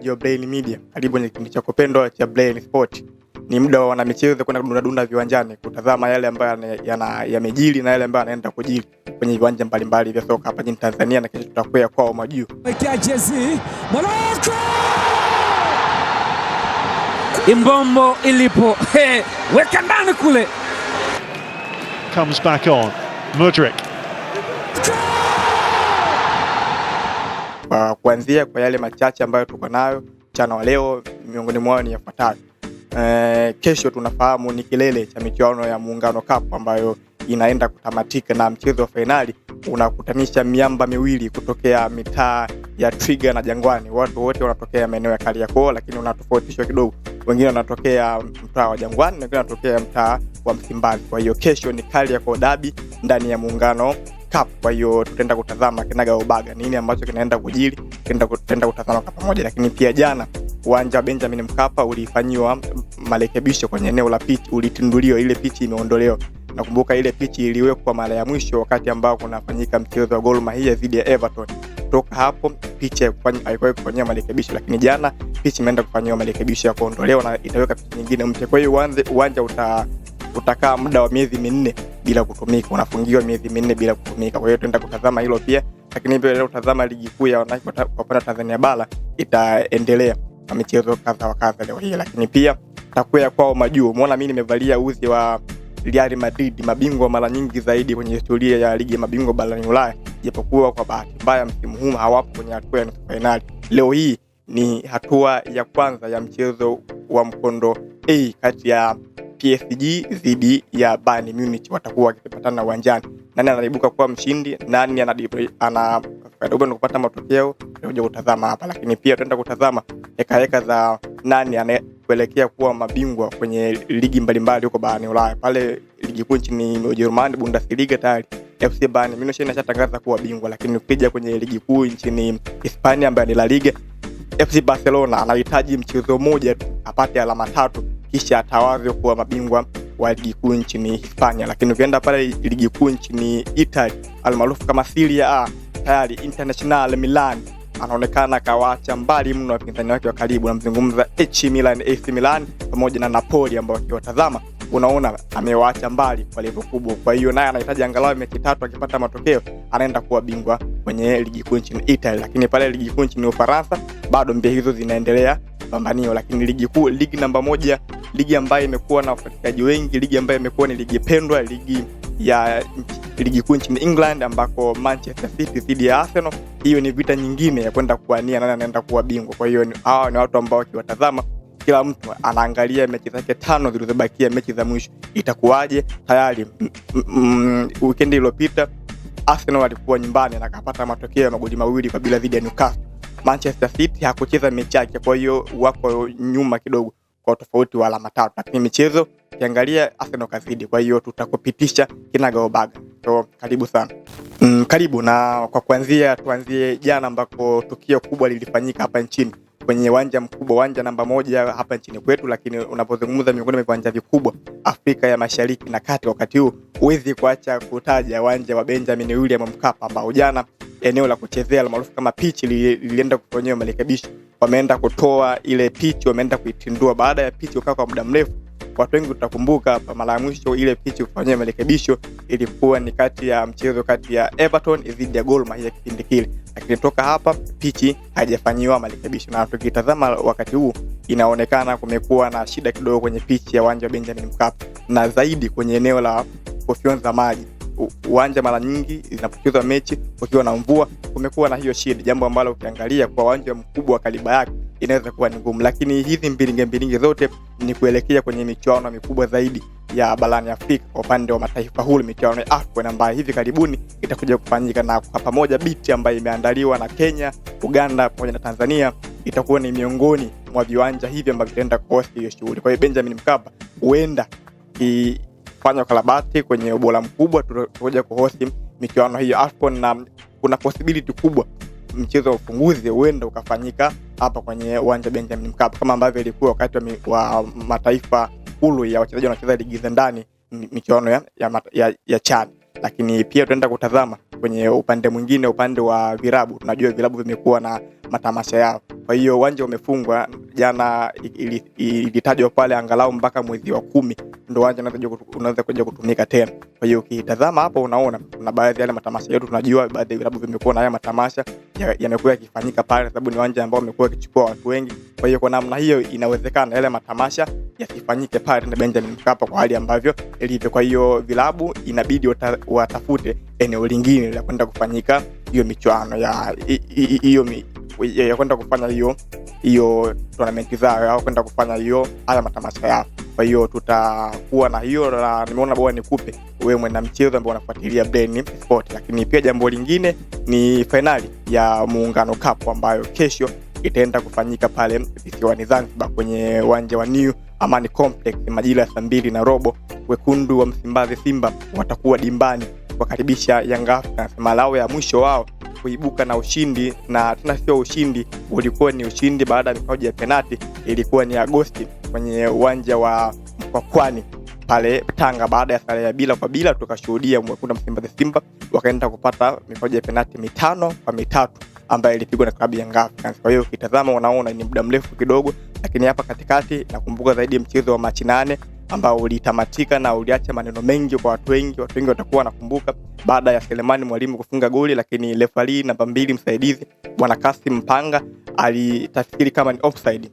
mtazamaji wa Brain Media. Karibu kwenye kipindi chako pendwa cha Brain Sport. Ni muda wa wanamichezo kwenda kudunda viwanjani kutazama yale ambayo yamejiri na yale ambayo yanaenda kujiri kwenye viwanja mbalimbali vya soka hapa nchini Tanzania, na kesho tutakwea kwao majuu. Wekea jezi Morocco! Imbombo ilipo. Weka ndani kule. Comes back on. Mudryk. Kuanzia kwa yale machache ambayo tuko nayo mchana wa leo, miongoni mwao ni yafuatayo. Kesho tunafahamu ni kilele cha michuano ya Muungano Cup ambayo inaenda kutamatika, na mchezo wa finali unakutanisha miamba miwili kutokea mitaa ya Twiga na Jangwani. Watu wote wanatokea maeneo ya Kariakoo, lakini unatofautishwa kidogo. Wengine wanatokea mtaa wa Jangwani na wengine wanatokea mtaa wa Msimbazi. Kwa hiyo kesho ni Kariakoo Derby ndani ya Muungano Cup. Kwa hiyo tutaenda kutazama kinaga ubaga nini ambacho kinaenda kujiri, tutaenda kutazama kwa pamoja. Lakini pia jana uwanja wa Benjamin Mkapa ulifanywa marekebisho kwenye eneo la pitch, ulitinduliwa, ile pitch imeondolewa. Nakumbuka ile pitch iliwekwa mara ya mwisho wakati ambao kunafanyika mchezo wa Gor Mahia dhidi ya Everton. Kutoka hapo pitch haikuwa kufanywa marekebisho, lakini jana pitch imeenda kufanywa marekebisho ya kuondolewa na itaweka pitch nyingine mpya. Kwa hiyo uwanja utakaa muda wa miezi 4 bila kutumika, unafungiwa miezi 4 bila kutumika. Kwa hiyo tutaenda kutazama hilo pia, lakini pia leo tutazama ligi kuu ya wanawake kwa upande Tanzania bara itaendelea na michezo kadha wa kadha leo hii. Lakini pia takwea kwao majuu. Umeona mimi nimevalia uzi wa Real Madrid, mabingwa mara nyingi zaidi kwenye historia ya ligi ya mabingwa barani Ulaya, japokuwa kwa bahati mbaya msimu huu hawapo kwenye hatua ya nusu finali. Leo hii ni hatua ya kwanza ya mchezo wa mkondo A kati ya PSG dhidi ya Bayern Munich. Watakuwa wakipatana uwanjani. Nani anaibuka kuwa mshindi, nani anafanikiwa kupata matokeo, tutakuja kutazama hapa. Lakini pia tutaenda kutazama heka za nani anaelekea kuwa mabingwa kwenye ligi mbalimbali huko barani Ulaya. Pale ligi kuu nchini Ujerumani, Bundesliga, tayari FC Bayern Munich inashatangaza kuwa bingwa. Lakini ukija kwenye ligi kuu nchini Hispania ambayo ni La Liga, FC Barcelona anahitaji mchezo mmoja tu apate alama 3 kisha atawazwe kuwa mabingwa wa ligi kuu nchini Hispania. Lakini ukienda pale ligi kuu nchini Italy almaarufu kama Serie A, tayari Internazionale Milan anaonekana kawaacha mbali mno wapinzani wake wa karibu. Namzungumza AC Milan pamoja na Napoli, ambao ukiwatazama unaona amewaacha mbali kwa level kubwa. Kwa hiyo naye anahitaji angalau mechi 3, akipata matokeo anaenda kuwa bingwa kwenye ligi kuu nchini Italy. Lakini pale ligi kuu nchini Ufaransa bado mbio hizo zinaendelea pambanio. Lakini ligi kuu, ligi namba 1, ligi ambayo imekuwa na wafuatiliaji wengi, ligi ambayo imekuwa ni ligi pendwa, ligi kuu nchini England ambako Manchester City dhidi ya Arsenal. Hiyo ni vita nyingine ya kwenda kuania nani anaenda kuwa bingwa. Kwa hiyo hawa ni watu ambao wakiwatazama kila mtu anaangalia mechi zake 5 zilizobakia, mechi za mwisho itakuwaje. Tayari weekend iliyopita Arsenal walikuwa nyumbani na akapata matokeo ya magoli 2-0 dhidi ya Newcastle. Manchester City hakucheza mechi yake, kwa hiyo wako nyuma kidogo kwa tofauti wa alama 3. Lakini michezo kiangalia Arsenal kazidi. Kwa hiyo tutakupitisha kinaga ubaga. So karibu sana. Karibu. Na kwa tuanzie jana ambako tukio kubwa lilifanyika hapa nchini kwenye uwanja mkubwa, uwanja namba 1 hapa nchini kwetu. Lakini unapozungumza miongoni mwa viwanja vikubwa Afrika ya Mashariki na Kati wakati huu, huwezi kuacha kutaja uwanja wa Benjamin William Mkapa, ambao jana eneo la kuchezea maarufu kama pitch lilienda kufanywa marekebisho. Wameenda kutoa ile pitch, wameenda kuitindua. Baada ya pitch kukaa kwa muda mrefu, watu wengi utakumbuka hapa mara ya mwisho ile pitch kufanywa marekebisho ilikuwa ni mchezo kati ya Everton dhidi ya Gor Mahia kipindi kile. Lakini toka hapa pitch haijafanyiwa marekebisho, na tukitazama wakati huu inaonekana kumekuwa na shida kidogo kwenye pitch ya uwanja wa Benjamin Mkapa, na zaidi kwenye eneo la kufyonza maji. Uwanja mara nyingi zinapochezwa mechi ukiwa na mvua kumekuwa na hiyo shida, jambo ambalo ukiangalia kwa uwanja mkubwa wa kaliba yake inaweza kuwa ni ngumu. Lakini hizi mbilinge zote ni kuelekea kwenye michuano mikubwa zaidi ya barani Afrika kwa upande wa mataifa huru, michuano ya AFCON ambayo hivi karibuni itakuja kufanyika, na kwa pamoja biti ambayo imeandaliwa na Kenya, Uganda pamoja na Tanzania itakuwa ni miongoni mwa viwanja hivi ambavyo vitaenda kuhost hiyo shughuli. Kwa hiyo Benjamin Mkapa huenda fanya karabati kwenye ubora mkubwa, tutakuja kuhost michuano hiyo AFCON, na kuna possibility kubwa mchezo wa ufunguzi huenda ukafanyika hapa kwenye uwanja Benjamin Mkapa kama ambavyo ilikuwa wakati wa mataifa huru ya wachezaji wanacheza ligi za ndani, michuano ya CHAN. Lakini pia tutaenda kutazama kwenye upande mwingine, upande wa vilabu, tunajua vilabu vimekuwa na matamasha yao. Kwa hiyo uwanja umefungwa jana, ilitajwa pale angalau mpaka mwezi wa 10 ndio uwanja unaweza kuja kutumika tena. Kwa hiyo ukitazama hapo unaona kuna baadhi ya yale matamasha yetu, tunajua baadhi ya vilabu vimekuwa na haya matamasha yamekuwa yakifanyika pale, sababu ni uwanja ambao umekuwa ukichukua watu wengi. Kwa hiyo kwa namna hiyo inawezekana yale matamasha yasifanyike pale na Benjamin Mkapa kwa hali ambavyo ilivyo. Kwa hiyo vilabu inabidi watafute eneo lingine la kwenda kufanyika hiyo michuano ya kwenda kufanya hiyo tournament zao, au kwenda kufanya haya matamasha yao. Kwa hiyo tutakuwa na hiyo, na nimeona bora nikupe wewe mwana mchezo ambao unafuatilia Brain Sport. Lakini pia jambo lingine ni finali ya Muungano Cup ambayo kesho itaenda kufanyika pale visiwani Zanzibar kwenye uwanja wa New Amani Complex majira ya 2:15. Wekundu wa Msimbazi Simba watakuwa dimbani kukaribisha Young Africans, malao ya mwisho wao kuibuka na ushindi, na tena sio ushindi, ulikuwa ni ushindi baada ya mikwaju ya penalti. Ilikuwa ni Agosti kwenye uwanja wa Mkwakwani pale Tanga, baada ya sare ya bila kwa bila tukashuhudia Wekundu wa Msimbazi Simba wakaenda kupata mikwaju ya penalti 5-3 ambayo ilipigwa na klabu ya Young Africans. Kwa hiyo ukitazama unaona ni muda mrefu kidogo, lakini hapa katikati nakumbuka zaidi mchezo wa Machi 8 ambao ulitamatika na uliacha maneno mengi kwa watu wengi. Watu wengi watakuwa wanakumbuka baada ya Selemani Mwalimu kufunga goli, lakini referee namba 2 msaidizi Bwana Kasim Mpanga alitafsiri kama ni offside.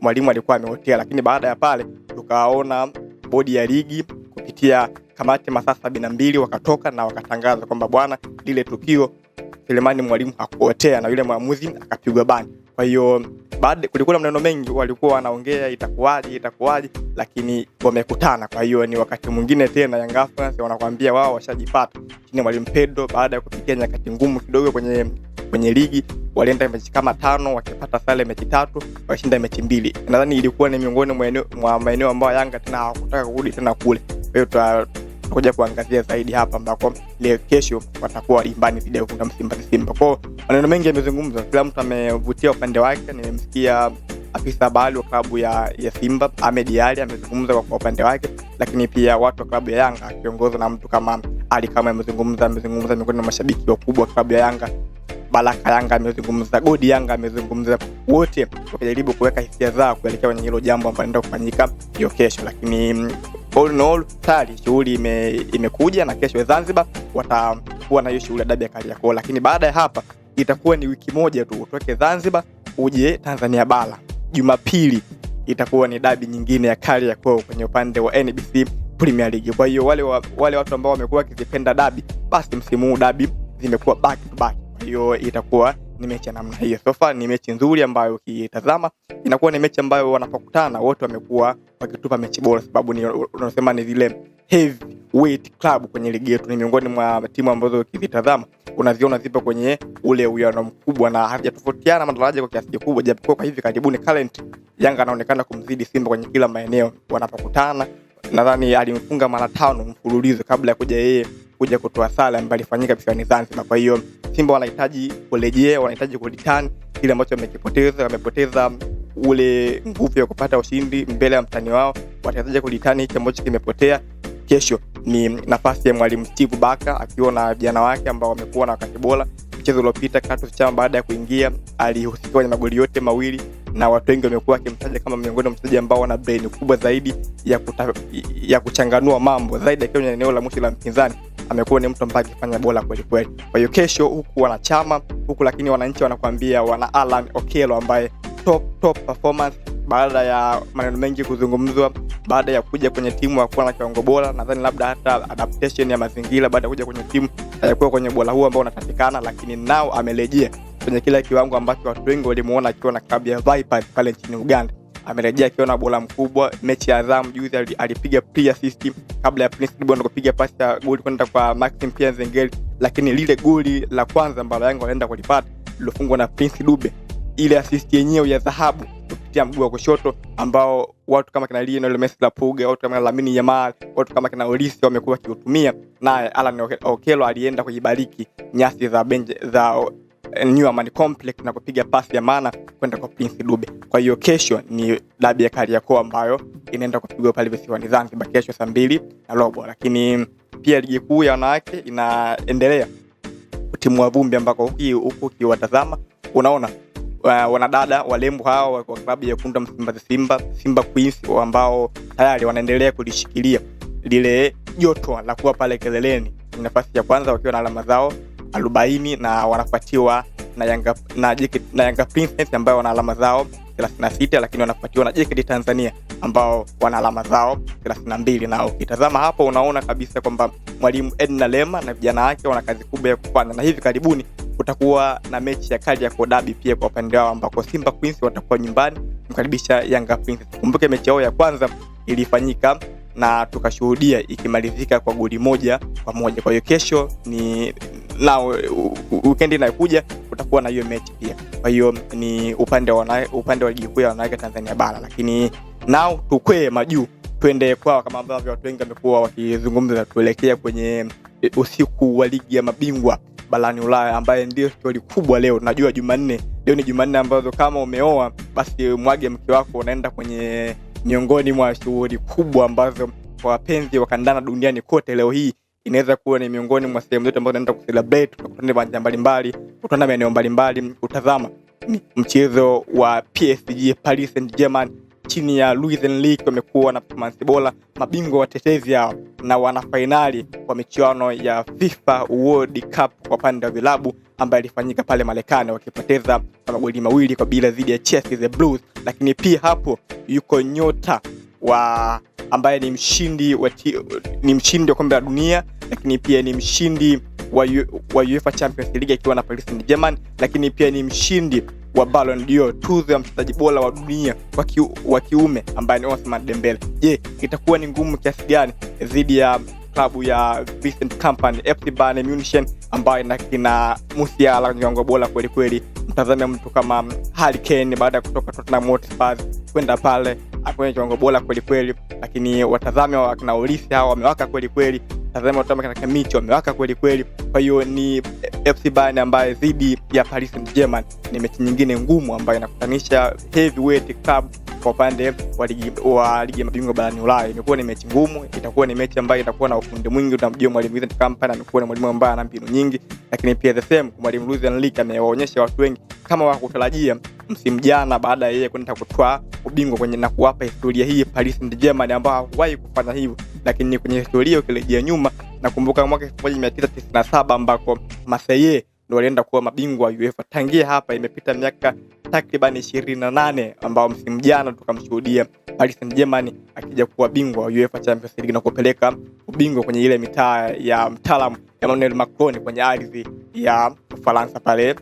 Mwalimu alikuwa ameotea, lakini baada ya pale tukaona bodi ya ligi kupitia kamati masaa 72 wakatoka na wakatangaza kwamba bwana, lile tukio Selemani Mwalimu hakuotea na yule mwamuzi akapigwa bani. Kwa hiyo baada kulikuwa maneno mengi walikuwa wanaongea itakuwaje, lakini wamekutana. Kwa hiyo ni wakati mwingine tena Young Africans wanakuambia wao washajipata chini Mwalimu Pedro baada ya kupitia nyakati ngumu kidogo kwenye ligi. Walienda mechi kama 5 wakipata sare mechi 3, washinda mechi 2. Nadhani ilikuwa ni miongoni mwa maeneo ambayo Yanga tena hawakutaka kurudi tena kule. Kwa hiyo tutakuja kuangazia zaidi hapa ambako leo kesho watakuwa dimbani dhidi ya Wekundu wa Msimbazi Simba. Kwa maneno mengi yamezungumzwa, kila mtu amevutia upande wake. Nimemsikia afisa habari wa klabu ya Simba Ahmed Ali amezungumza kwa upande wake, lakini pia watu wa klabu ya Yanga akiongozwa na mtu kama Ali kama amezungumza miongoni mwa mashabiki wakubwa wa klabu ya Yanga. Baraka Yanga amezungumza, Godi Yanga amezungumza, wote wakijaribu kuweka hisia zao kuelekea kwenye hilo jambo ambalo linaenda kufanyika hiyo kesho. Lakini all in all tayari shughuli imekuja, na kesho Zanzibar watakuwa na hiyo shughuli ya dabi ya Kariakoo. Lakini baada ya hapa itakuwa ni wiki moja tu utoke Zanzibar uje Tanzania bara. Jumapili itakuwa ni dabi nyingine ya Kariakoo kwenye upande wa NBC Premier League. Kwa hiyo wale watu ambao wamekuwa wakizipenda dabi, basi msimu huu dabi zimekuwa back to back. Kwa hiyo itakuwa ni mechi ya namna hiyo. So far ni mechi nzuri ambayo ukitazama inakuwa ni mechi ambayo wanapokutana wote wamekuwa wakitupa mechi bora, sababu ni unasema ni zile heavyweight club kwenye ligi yetu. Ni miongoni mwa timu ambazo ukitazama unaziona zipo kwenye ule uwiano mkubwa na hajatofautiana madaraja kwa kiasi kikubwa, japokuwa kwa hivi karibuni current Yanga anaonekana kumzidi Simba kwenye kila maeneo wanapokutana. Nadhani alimfunga mara 5 mfululizo kabla ya kuja kutoa sala ambayo ilifanyika visiwani Zanzibar. Kwa hiyo Simba wanahitaji kurejea, wanahitaji kureturn kile ambacho wamepoteza ule nguvu ya kupata ushindi mbele ya mtani wao. Watahitaji kureturn hicho ambacho kimepotea. Kesho ni nafasi ya Mwalimu Steve Baka akiwa na vijana wake ambao wamekuwa na wakati bora. Mchezo uliopita Clatous Chama baada ya kuingia alihusika kwenye magoli yote mawili, na watu wengi wamekuwa wakimtaja kama miongoni mwa wachezaji ambao wana brain kubwa zaidi ya kuchanganua mambo zaidi akiwa kwenye eneo la mwisho la mpinzani. Amekuwa ni mtu ambaye akifanya bora kweli kweli. Kwa hiyo kesho huku wanachama huku, lakini wananchi wanakuambia wana Alan Okello ambaye top performance baada ya maneno mengi kuzungumzwa baada ya kuja kwenye timu hakuwa na kiwango bora. Nadhani labda hata adaptation ya mazingira baada ya kuja kwenye timu hayakuwa kwenye bora huo ambao unatakikana, lakini nao amerejea kwenye kile kiwango ambacho watu wengi walimuona akiwa na klabu ya Vipers pale nchini Uganda. Amerejea akiwa na bora mkubwa. Mechi ya Azam juzi alipiga pre-assist kabla ya Prince Dube kupiga pasi ya goli kwenda kwa Maxim Pia Nzengeli, lakini lile goli la kwanza ambalo Yanga walienda kulipata lilofungwa na Prince Dube, ile assist yenyewe ya dhahabu kupitia mguu wa kushoto ambao watu kama kina Lionel Messi la Puga, watu kama Lamine Yamal, watu kama kina Olise wamekuwa wakiutumia, naye Alan Okello alienda kujibariki nyasi za New Amani Complex na kupiga pasi ya maana kwenda kwa Prince Dube. Kwa hiyo kesho ni dabi ya Kariakoo ambayo inaenda kupigwa pale visiwani Zanzibar kesho 2:15. Lakini pia ligi kuu ya wanawake inaendelea kutimua vumbi, ambako huku ukiwatazama unaona wanadada walembo hao wa klabu ya Wekundu wa Msimbazi Simba Queens, ambao tayari wanaendelea kulishikilia lile joto la kuwa pale keleleni nafasi ya kwanza wakiwa na alama zao 40, na wanafuatiwa na Yanga Princess ambao wana alama zao 36, lakini wanafuatiwa na JKT Tanzania ambao wana alama zao 32. Na ukitazama hapo unaona kabisa kwamba mwalimu Edna Lema na vijana wake wana kazi kubwa ya kufanya, na hivi karibuni kutakuwa na mechi ya Kariakoo Derby pia kwa upande wao, ambako Simba Queens watakuwa nyumbani kumkaribisha Yanga Princess. Kumbuke mechi yao ya kwanza ilifanyika na tukashuhudia ikimalizika kwa goli 1-1. Kwa hiyo kesho ni weekend inayokuja kutakuwa na hiyo mechi pia. Kwa hiyo ni upande wa ligi kuu ya wanawake Tanzania bara, lakini nao tukwee majuu twende kwao, kama ambavyo watu wengi wamekuwa wakizungumza. Tuelekea kwenye usiku wa ligi ya mabingwa barani Ulaya, ambaye ndio story kubwa leo. Najua Jumanne, leo ni Jumanne ambazo kama umeoa basi mwage mke wako, unaenda kwenye miongoni mwa shughuli kubwa ambazo kwa wapenzi wa kandanda duniani kote leo hii inaweza kuwa ni miongoni mwa sehemu zote ambazo tunaenda kucelebrate, tukutane viwanja mbalimbali, kutana maeneo mbalimbali, kutazama mchezo wa PSG Paris Saint-Germain chini ya Luis Enrique. Wamekuwa na performance bora, mabingwa watetezi hao, na wana finali kwa michuano ya FIFA World Cup kwa pande wa vilabu ambayo ilifanyika pale Marekani, wakipoteza kwa magoli 2-0 dhidi ya Chelsea the Blues. Lakini pia hapo yuko nyota ambaye ni mshindi wa kombe la dunia, lakini pia ni mshindi wa UEFA Champions League akiwa na Paris Saint-Germain, lakini pia ni mshindi wa Ballon d'Or, tuzo ya mchezaji bora wa dunia wa kiume ambaye ni Ousmane Dembele. Je, itakuwa ni ngumu kiasi gani dhidi ya klabu ya Vincent Kompany FC Bayern Munich ambayo ina Musiala kiwango bora kweli kweli? Mtazame mtu kama Harry Kane baada ya kutoka Tottenham Hotspur kwenda pale akwenye kiwango bora kweli kweli, lakini watazame wakina Olise hao wamewaka kweli kweli, tazama watu kama Kamicho wamewaka kweli kweli. Kwa hiyo ni FC Bayern ambaye dhidi ya Paris Saint-Germain ni mechi nyingine ngumu ambayo inakutanisha heavyweight club kwa upande wa ligi ya mabingwa barani Ulaya. Imekuwa ni mechi ngumu, itakuwa ni mechi ambayo itakuwa na ufundi mwingi. Tunamjua mwalimu Vincent Kompany amekuwa ni mwalimu ambaye ana mbinu nyingi, lakini pia the same mwalimu Luis Enrique amewaonyesha watu wengi kama wakutarajia msimu jana baada ya yeye kwenda kutwaa ubingwa kwenye na kuwapa historia hii Paris Saint-Germain ambao hawahi kufanya hivyo. Lakini kwenye historia ukirejea nyuma, nakumbuka mwaka 1997 ambako Marseille ndio walienda kuwa mabingwa UEFA. Tangia hapa imepita miaka takriban 28 ambao msimu jana tukamshuhudia Paris Saint-Germain akija kuwa bingwa wa UEFA Champions League na kupeleka ubingwa kwenye ile mitaa ya mtaalamu Emmanuel Macron kwenye ardhi ya Ufaransa pale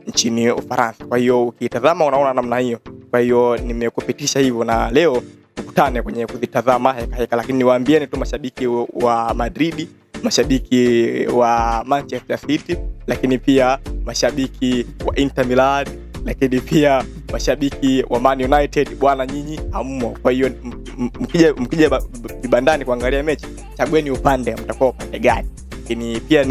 nchini Ufaransa. Kwa hiyo ukitazama unaona namna hiyo. Kwa hiyo nimekupitisha hivyo, na leo tukutane kwenye kuzitazama heka. Lakini niwaambieni tu mashabiki wa Madrid, mashabiki wa Manchester City, lakini pia mashabiki wa Inter Milan, lakini pia mashabiki wa Man United, bwana nyinyi hammo. Kwa hiyo mkija vibandani kuangalia mechi, chagueni upande, mtakuwa upande gani. Lakini pia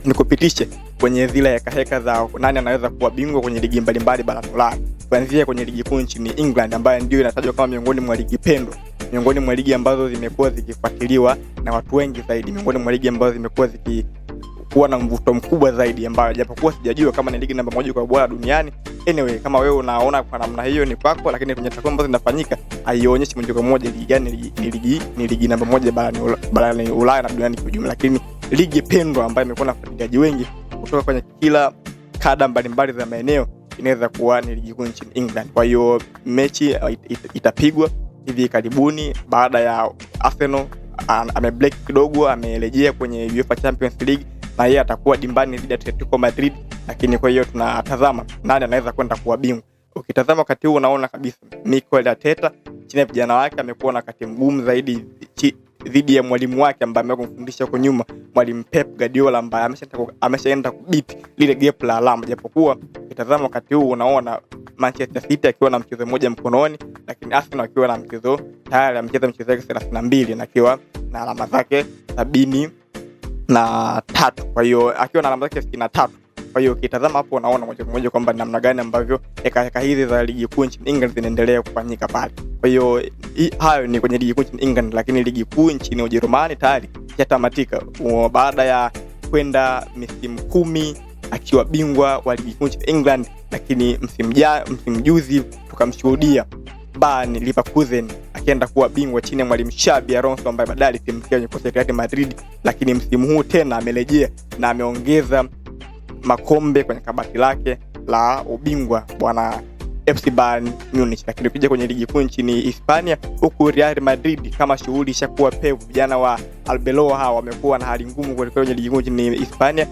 nikupitishe kwenye zile heka za nani anaweza kuwa bingwa kwenye ligi mbalimbali barani Ulaya, kuanzia kwenye ligi kuu nchini England ambayo ndio inatajwa kama miongoni mwa ligi pendwa, miongoni mwa ligi ambazo zimekuwa zikifuatiliwa na watu wengi zaidi, miongoni mwa ligi ambazo zimekuwa zikikuwa na mvuto mkubwa zaidi, ambayo japokuwa sijajua kama ni ligi namba 1 kwa bora duniani. Anyway, kama wewe unaona kwa namna hiyo ni kwako, lakini kwenye takwimu ambazo zinafanyika haionyeshi moja kwa moja ligi gani ni ligi namba 1 barani Ulaya na duniani kwa ujumla. Lakini ligi pendwa ambayo imekuwa na wafuatiliaji wengi kutoka kwenye kila kada mbalimbali za maeneo inaweza kuwa ni ligi kuu nchini England. Kwa hiyo mechi itapigwa hivi karibuni baada ya Arsenal amebreak kidogo, amerejea kwenye UEFA Champions League na yeye atakuwa dimbani dhidi ya Atletico Madrid. Lakini kwa hiyo tunatazama nani anaweza kwenda kuwa bingwa. Ukitazama wakati huu unaona kabisa Mikel Arteta chini ya vijana wake amekuwa na wakati mgumu zaidi dhidi ya mwalimu wake ambaye amemfundisha huko nyuma, mwalimu Pep Guardiola ambaye ameshaenda kubiti lile gap la alama. Japokuwa ukitazama wakati huu unaona Manchester City akiwa na mchezo mmoja mkononi, lakini Arsenal akiwa na mchezo tayari amecheza mchezo wake 32 na akiwa na alama zake 73. Kwa hiyo akiwa na alama zake 63. Kwa hiyo ukitazama hapo unaona moja kwa moja kwamba namna gani ambavyo heka hizi za ligi kuu nchini England zinaendelea kufanyika pale. Kwa hiyo hayo ni kwenye ligi kuu nchini England, lakini ligi kuu nchini Ujerumani tayari yatamatika baada ya amekwenda misimu 10 akiwa bingwa wa ligi kuu nchini England, lakini msimu juzi tukamshuhudia Bayer Leverkusen akienda kuwa bingwa chini ya mwalimu Xabi Alonso ambaye baadaye alitimkia kwenye kocha Real Madrid. Lakini msimu huu tena amerejea na ameongeza makombe kwenye kabati lake la ubingwa bwana FC Bayern Munich. Lakini ukija kwenye ligi kuu nchini Hispania, huku Real Madrid kama shughuli ishakuwa pevu, vijana wa Arbeloa hawa wamekuwa na hali ngumu kwenye ligi kuu nchini Hispania,